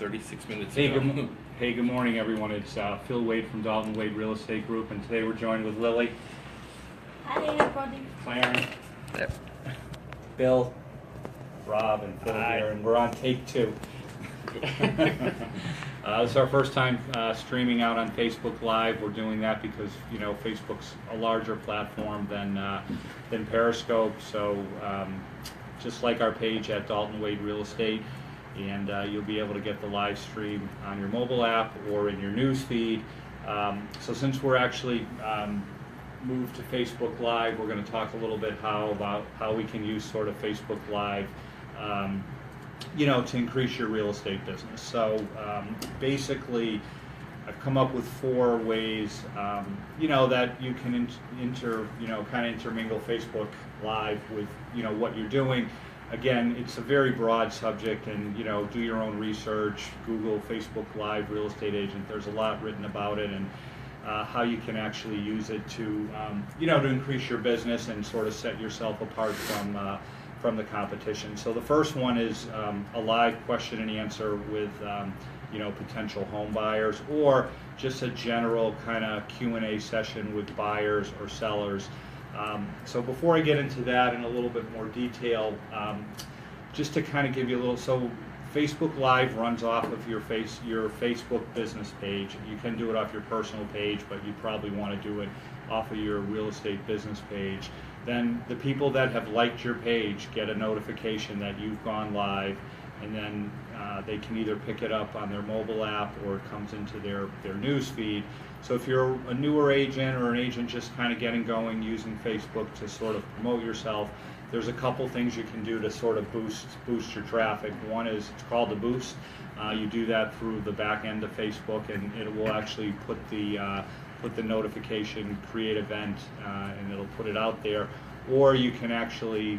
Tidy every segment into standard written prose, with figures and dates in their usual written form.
36 minutes Hey, ago. good morning, everyone. It's Phil Wade from Dalton Wade Real Estate Group, and today we're joined with Lily, Hi everybody. Clarence, Yep. Bill, Rob, and Phil Hi. here, and we're on take 2. This is our first time streaming out on Facebook Live. We're doing that because Facebook's a larger platform than Periscope. So just like our page at Dalton Wade Real Estate, and you'll be able to get the live stream on your mobile app or in your news feed. So since we're actually moved to Facebook Live, we're going to talk a little bit about how we can use sort of Facebook Live to increase your real estate business. So basically, I've come up with 4 ways, that you can kind of intermingle Facebook Live with, what you're doing. Again, it's a very broad subject, and do your own research. Google Facebook Live real estate agent. There's a lot written about it, and how you can actually use it to, to increase your business and sort of set yourself apart from the competition. So the first one is a live question and answer with potential home buyers, or just a general kind of Q&A session with buyers or sellers. So before I get into that in a little bit more detail, just to kind of give you a little, so Facebook Live runs off of your Facebook business page. You can do it off your personal page, but you probably want to do it off of your real estate business page. Then the people that have liked your page get a notification that you've gone live, and then they can either pick it up on their mobile app or it comes into their news feed. So if you're a newer agent or an agent just kind of getting going using Facebook to sort of promote yourself, there's a couple things you can do to sort of boost your traffic. One is, it's called the boost. You do that through the back end of Facebook, and it will actually put the notification, create event, and it'll put it out there. Or you can actually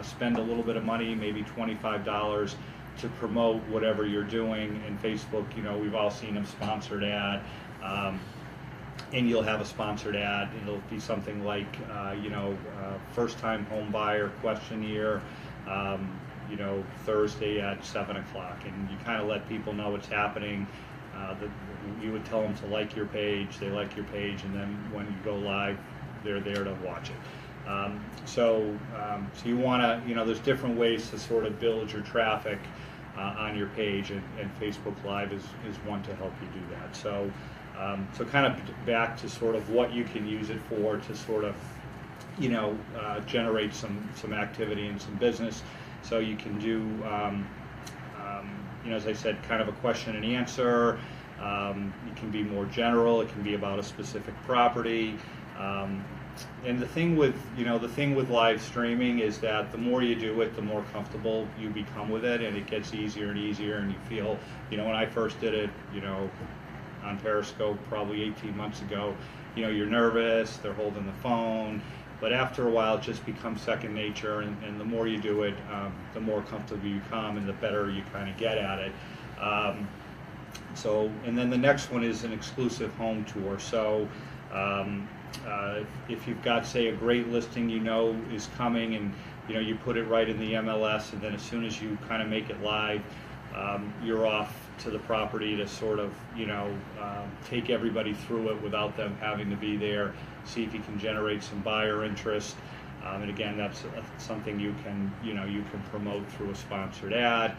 spend a little bit of money, maybe $25, to promote whatever you're doing in Facebook. We've all seen a sponsored ad, and you'll have a sponsored ad. It'll be something like, first-time home buyer questionnaire, Thursday at 7 o'clock, and you kind of let people know what's happening. You would tell them to like your page, they like your page, and then when you go live, they're there to watch it. So you want to, there's different ways to sort of build your traffic on your page, and Facebook Live is one to help you do that. So kind of back to sort of what you can use it for to sort of, generate some activity and some business. So you can do, as I said, kind of a question and answer. It can be more general. It can be about a specific property. And the thing with live streaming is that the more you do it, the more comfortable you become with it, and it gets easier and easier. And you feel, when I first did it, on Periscope probably 18 months ago, you're nervous. They're holding the phone. But after a while, it just becomes second nature, and the more you do it, the more comfortable you become, and the better you kind of get at it. And then the next one is an exclusive home tour. So if you've got, say, a great listing is coming, and you put it right in the MLS, and then as soon as you kind of make it live, you're off to the property to sort of take everybody through it without them having to be there. See if you can generate some buyer interest, and again, that's something you can promote through a sponsored ad.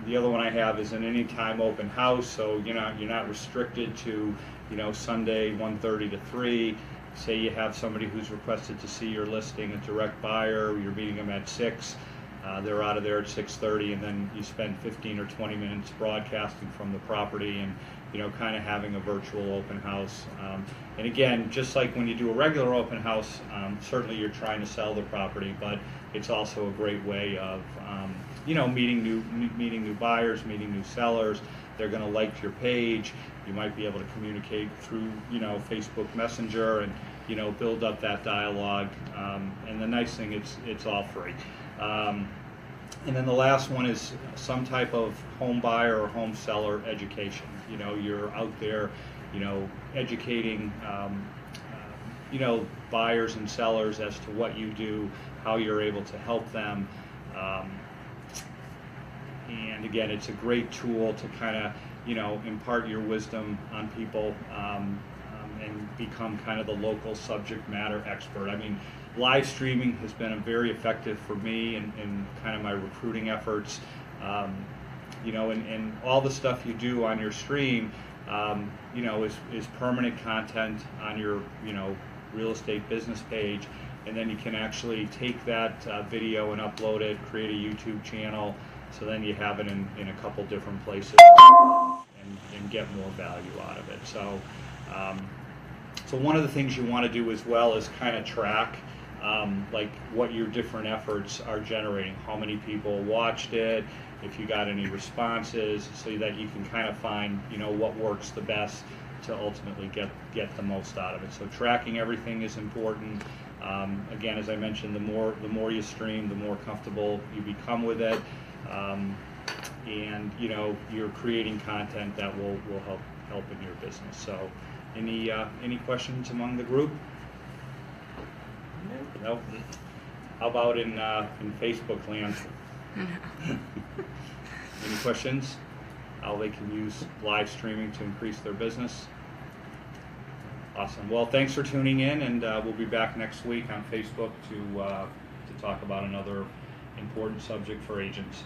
The other one I have is an anytime open house, so you're not restricted to Sunday 1:30 to 3. Say you have somebody who's requested to see your listing, a direct buyer, you're meeting them at 6. They're out of there at 6:30, and then you spend 15 or 20 minutes broadcasting from the property and kind of having a virtual open house. And again, just like when you do a regular open house, certainly you're trying to sell the property, but it's also a great way of meeting new buyers, meeting new sellers. They're going to like your page. You might be able to communicate through Facebook Messenger and build up that dialogue. And the nice thing, it's all free. And then the last one is some type of home buyer or home seller education. You're out there, educating, buyers and sellers as to what you do, how you're able to help them. And and again, it's a great tool to kind of, impart your wisdom on people, and become kind of the local subject matter expert. I mean, live streaming has been very effective for me in kind of my recruiting efforts. And all the stuff you do on your stream, is permanent content on your, real estate business page, and then you can actually take that video and upload it, create a YouTube channel, so then you have it in a couple different places and get more value out of it. So, so one of the things you want to do as well is kind of track like what your different efforts are generating, how many people watched it, if you got any responses, so that you can kind of find, what works the best to ultimately get the most out of it. So tracking everything is important. Again, as I mentioned, the more you stream, the more comfortable you become with it, and you're creating content that will help in your business. So, any questions among the group? No. How about in Facebook land? Any questions? How they can use live streaming to increase their business? Awesome. Well, thanks for tuning in, and we'll be back next week on Facebook to talk about another important subject for agents.